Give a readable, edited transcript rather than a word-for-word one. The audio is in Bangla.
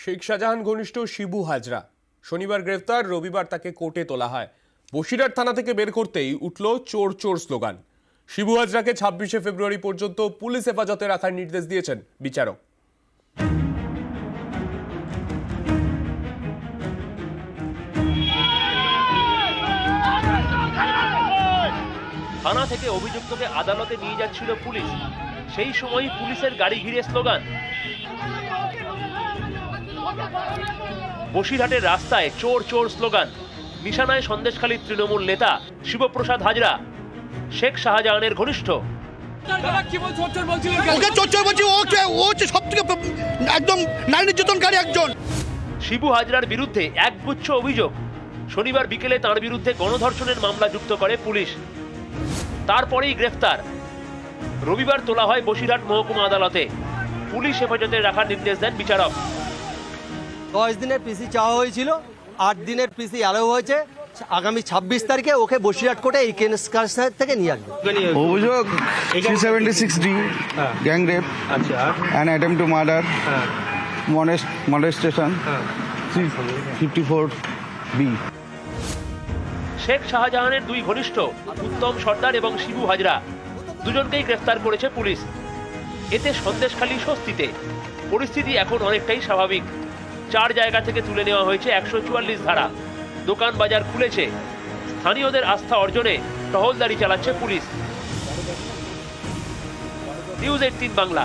শেখ শাহজাহান ঘনিষ্ঠ শিবু হাজরা শনিবার গ্রেফতার, রবিবার তাকে কোর্টে তোলা হয়। বসিরহাট থানা থেকে বের করতেই উঠল চোর চোর স্লোগান। শিবু হাজরাকে 26শে ফেব্রুয়ারি পর্যন্ত পুলিশ হেফাজতে রাখার নির্দেশ দিয়েছেন বিচারক। থানা থেকে অভিযুক্তকে আদালতে নিয়ে যাচ্ছিল পুলিশ। সেই সময় পুলিশের গাড়ি ঘিরে স্লোগান। বসিরহাটের রাস্তায় চোর চোর স্লোগান। নিশানায় সন্দেশখালীর তৃণমূল নেতা শিবপ্রসাদ হাজরা, শেখ শাহজাহানের ঘনিষ্ঠ। শিবু হাজরার বিরুদ্ধে একগুচ্ছ অভিযোগ। শনিবার বিকেলে তার বিরুদ্ধে গণধর্ষণের মামলা যুক্ত করে পুলিশ। তারপরেই গ্রেফতার। রবিবার তোলা হয় বসিরহাট মহকুমা আদালতে। পুলিশ হেফাজতে রাখার নির্দেশ দেন বিচারক। 10 দিনের পিসি চাওয়া হয়েছিল, 8 দিনের পিসি অ্যালাউ হয়েছে। আগামী 26 তারিখে ওকে বসিরহাট কোর্টে এই কেস থেকে নিয়ে আসবে। অভিযোগ 376D gang rape and attempt to murder, molestation 354B। Sheikh শাহজাহানের দুই ঘনিষ্ঠ উত্তম সর্দার এবং শিবু হাজরা দুজনকেই গ্রেফতার করেছে পুলিশ। এতে সন্দেশখালী স্বস্তিতে। পরিস্থিতি এখন অনেকটাই স্বাভাবিক। 4 জায়গা থেকে তুলে নেওয়া হয়েছে 144 ধারা। দোকান বাজার খুলেছে। স্থানীয়দের আস্থা অর্জনে টহলদারি চালাচ্ছে পুলিশ। নিউজ 18 বাংলা।